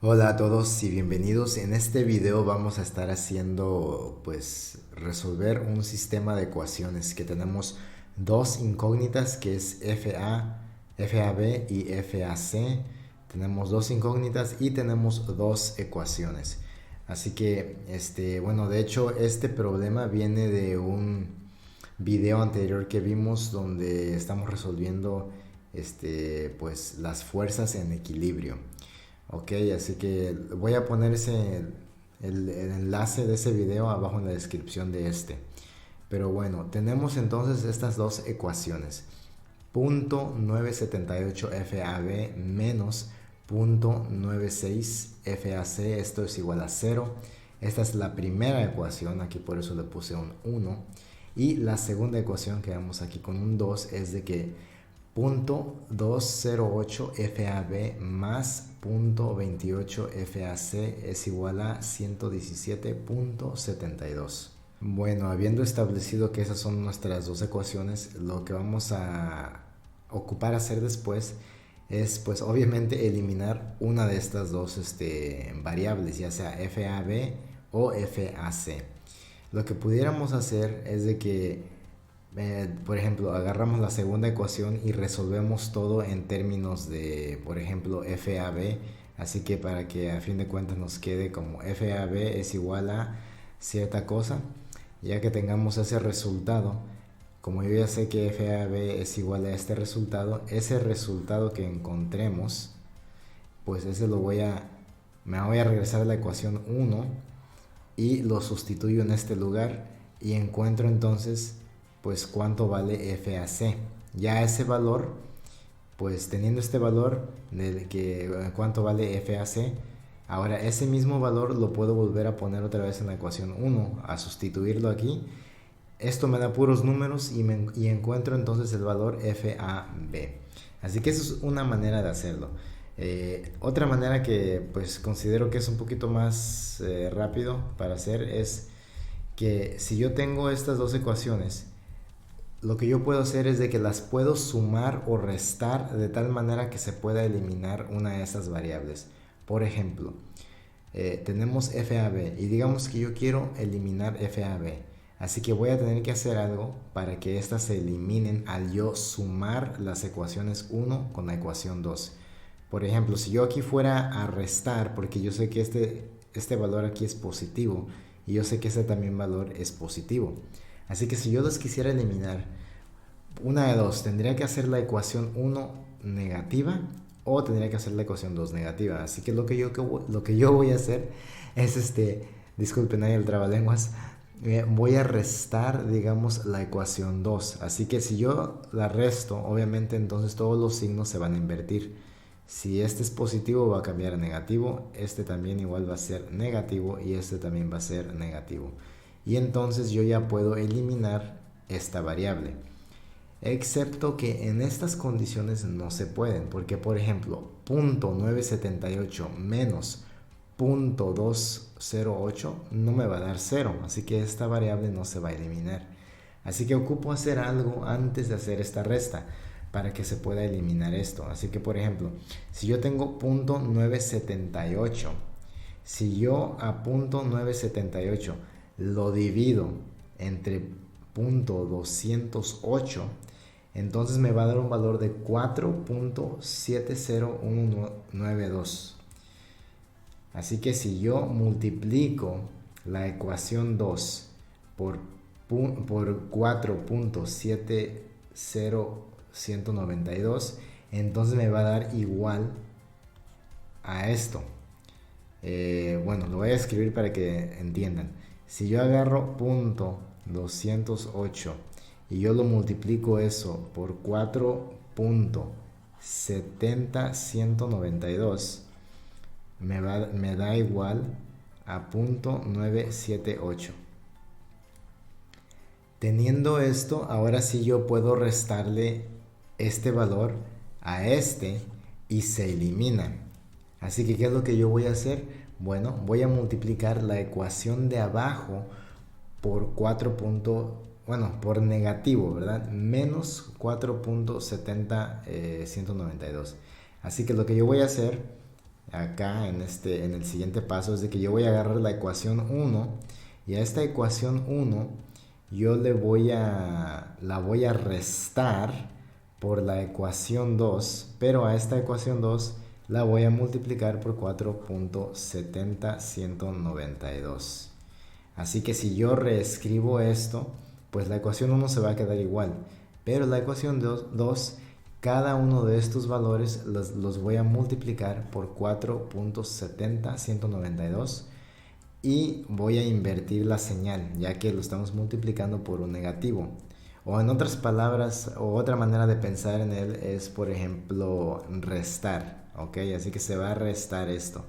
Hola a todos y bienvenidos. En este video vamos a estar resolver un sistema de ecuaciones que tenemos dos incógnitas que es FA, FAB y FAC. Tenemos dos incógnitas y tenemos dos ecuaciones. Así que, de hecho este problema viene de un video anterior que vimos donde estamos resolviendo, las fuerzas en equilibrio. Ok, así que voy a poner el enlace de ese video abajo en la descripción de este. Pero bueno, tenemos entonces estas dos ecuaciones. Punto 978 FAB menos punto 96 FAC, esto es igual a cero. Esta es la primera ecuación, aquí por eso le puse un 1. Y la segunda ecuación que vemos aquí con un 2 es de que punto 208 FAB más punto 28 FAC es igual a 117.72. Bueno, habiendo establecido que esas son nuestras dos ecuaciones, lo que vamos a ocupar hacer después es pues obviamente eliminar una de estas dos variables, ya sea FAB o FAC. Lo que pudiéramos hacer es de que por ejemplo, agarramos la segunda ecuación y resolvemos todo en términos de, por ejemplo, FAB. Así que para que a fin de cuentas nos quede como FAB es igual a cierta cosa, ya que tengamos ese resultado, como yo ya sé que FAB es igual a este resultado, ese resultado que encontremos, pues ese me voy a regresar a la ecuación uno y lo sustituyo en este lugar y encuentro entonces pues cuánto vale FAC. Ya ese valor, pues teniendo este valor de que cuánto vale FAC, ahora ese mismo valor lo puedo volver a poner otra vez en la ecuación uno a sustituirlo aquí. Esto me da puros números y encuentro entonces el valor FAB. Así que eso es una manera de hacerlo. Otra manera que pues considero que es un poquito más rápido para hacer es que si yo tengo estas dos ecuaciones, lo que yo puedo hacer es de que las puedo sumar o restar de tal manera que se pueda eliminar una de estas variables. Por ejemplo, tenemos FAB y digamos que yo quiero eliminar FAB. Así que voy a tener que hacer algo para que estas se eliminen al yo sumar las ecuaciones 1 con la ecuación 2. Por ejemplo, si yo aquí fuera a restar, porque yo sé que este valor aquí es positivo y yo sé que este también valor es positivo. Así que si yo los quisiera eliminar, una de dos, tendría que hacer la ecuación uno negativa o tendría que hacer la ecuación 2 negativa. Así que lo que yo voy a hacer es disculpen ahí el trabalenguas, voy a restar, digamos, la ecuación 2. Así que si yo la resto, obviamente entonces todos los signos se van a invertir. Si este es positivo va a cambiar a negativo, este también igual va a ser negativo y este también va a ser negativo. Y entonces yo ya puedo eliminar esta variable. Excepto que en estas condiciones no se pueden, porque por ejemplo, punto 978 menos punto 208 no me va a dar cero, así que esta variable no se va a eliminar. Así que ocupo hacer algo antes de hacer esta resta para que se pueda eliminar esto. Así que por ejemplo, si yo tengo punto 978, si yo a punto 978 lo divido entre punto 208, entonces me va a dar un valor de 4.70192. Así que si yo multiplico la ecuación 2 por 4.70192, entonces me va a dar igual a esto. Lo voy a escribir para que entiendan. Si yo agarro punto 208 y yo lo multiplico eso por 4.70192, me da igual a punto 978. Teniendo esto, ahora sí yo puedo restarle este valor a este y se elimina. Así que, ¿qué es lo que yo voy a hacer? Bueno, voy a multiplicar la ecuación de abajo por por negativo, ¿verdad? Menos 4.70192. Así que lo que yo voy a hacer acá en el siguiente paso es de que yo voy a agarrar la ecuación 1 y a esta ecuación 1 yo la voy a restar por la ecuación 2, pero a esta ecuación 2 la voy a multiplicar por 4.70192. Así que si yo reescribo esto, pues la ecuación 1 se va a quedar igual, pero la ecuación 2, cada uno de estos valores los voy a multiplicar por 4.70192 y voy a invertir la señal, ya que lo estamos multiplicando por un negativo. O en otras palabras, o otra manera de pensar en él es, por ejemplo, restar, ¿ok? Así que se va a restar esto.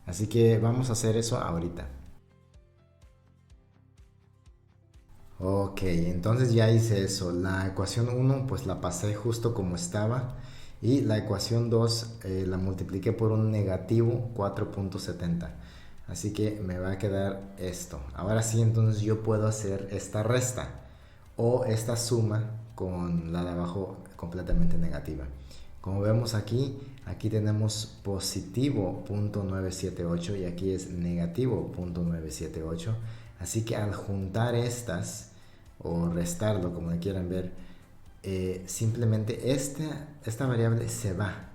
Así que vamos a hacer eso ahorita. Ok, entonces ya hice eso. La ecuación 1 pues la pasé justo como estaba y la ecuación 2 la multipliqué por un negativo 4.70. Así que me va a quedar esto. Ahora sí, entonces yo puedo hacer esta resta o esta suma con la de abajo completamente negativa. Como vemos aquí, aquí tenemos positivo 0.978 y aquí es negativo 0.978. Así que al juntar estas o restarlo, como quieran ver, simplemente esta variable se va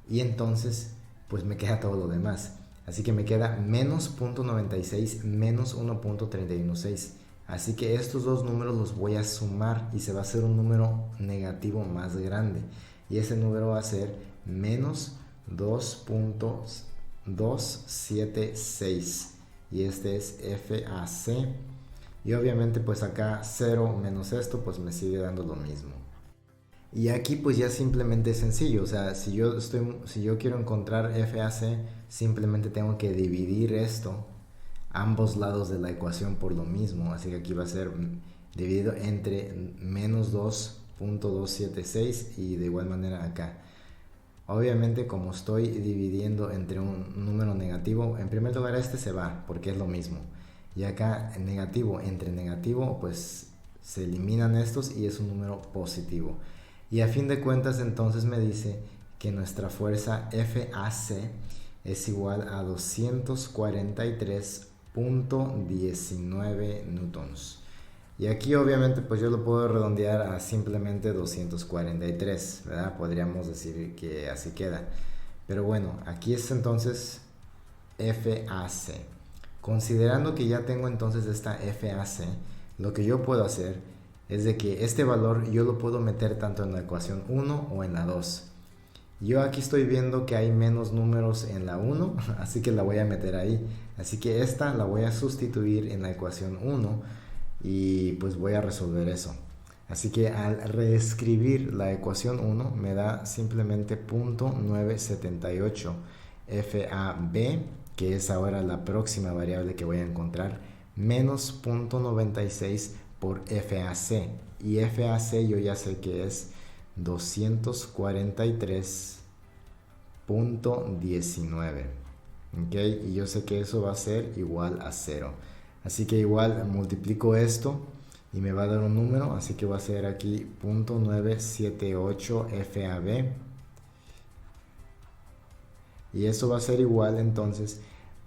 y entonces pues me queda todo lo demás. Así que me queda menos 0.96 menos 1.316. Así que estos dos números los voy a sumar y se va a hacer un número negativo más grande. Y ese número va a ser menos 2.276. Y este es FAC. Y obviamente pues acá 0 menos esto pues me sigue dando lo mismo. Y aquí pues ya simplemente es sencillo, o sea, si yo quiero encontrar FAC, simplemente tengo que dividir esto, ambos lados de la ecuación por lo mismo, así que aquí va a ser dividido entre menos 2.276 y de igual manera acá. Obviamente como estoy dividiendo entre un número negativo, en primer lugar este se va porque es lo mismo. Y acá negativo entre negativo pues se eliminan estos y es un número positivo. Y a fin de cuentas entonces me dice que nuestra fuerza FAC es igual a 243.19 newtons. Y aquí obviamente pues yo lo puedo redondear a simplemente 243, ¿verdad? Podríamos decir que así queda. Pero bueno, aquí es entonces FAC. Considerando que ya tengo entonces esta FAC, lo que yo puedo hacer es de que este valor yo lo puedo meter tanto en la ecuación 1 o en la 2. Yo aquí estoy viendo que hay menos números en la 1, así que la voy a meter ahí. Así que esta la voy a sustituir en la ecuación 1 y pues voy a resolver eso. Así que al reescribir la ecuación 1 me da simplemente 0.978 FAB, que es ahora la próxima variable que voy a encontrar, menos 0.96 por FAC. Y FAC yo ya sé que es 243.19. ¿Ok? Y yo sé que eso va a ser igual a 0. Así que igual multiplico esto y me va a dar un número. Así que va a ser aquí 0.978 FAB. Y eso va a ser igual entonces.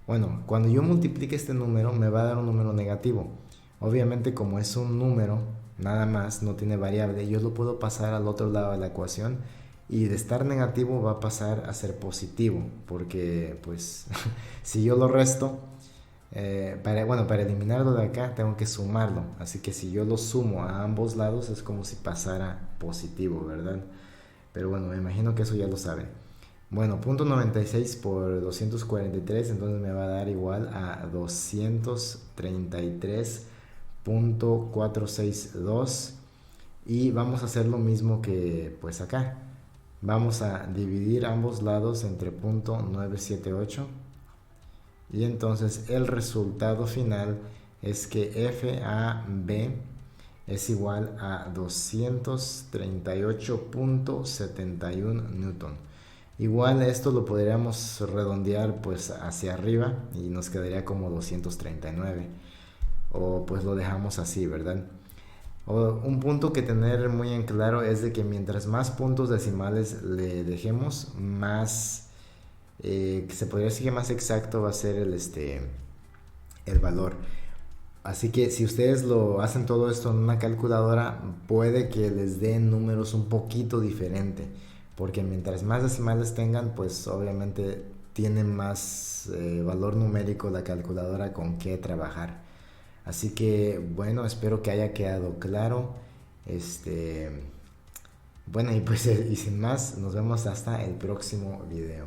Bueno, cuando yo multiplique este número me va a dar un número negativo. Obviamente como es un número, nada más, no tiene variable, yo lo puedo pasar al otro lado de la ecuación y de estar negativo va a pasar a ser positivo, porque pues si yo lo resto, para eliminarlo de acá tengo que sumarlo, así que si yo lo sumo a ambos lados es como si pasara positivo, ¿verdad? Pero bueno, me imagino que eso ya lo saben. Bueno, 0.96 por 243, entonces me va a dar igual a 233.462 y vamos a hacer lo mismo que pues acá. Vamos a dividir ambos lados entre 0.978 y entonces el resultado final es que FAB es igual a 238.71 newton. Igual esto lo podríamos redondear pues hacia arriba y nos quedaría como 239. O pues lo dejamos así, ¿verdad? Un punto que tener muy en claro es de que mientras más puntos decimales le dejemos, más que se podría decir que más exacto va a ser el valor. Así que si ustedes lo hacen todo esto en una calculadora, puede que les den números un poquito diferente, porque mientras más decimales tengan, pues obviamente tiene más valor numérico la calculadora con qué trabajar. Así que bueno, espero que haya quedado claro. Este, bueno, y pues y sin más, nos vemos hasta el próximo video.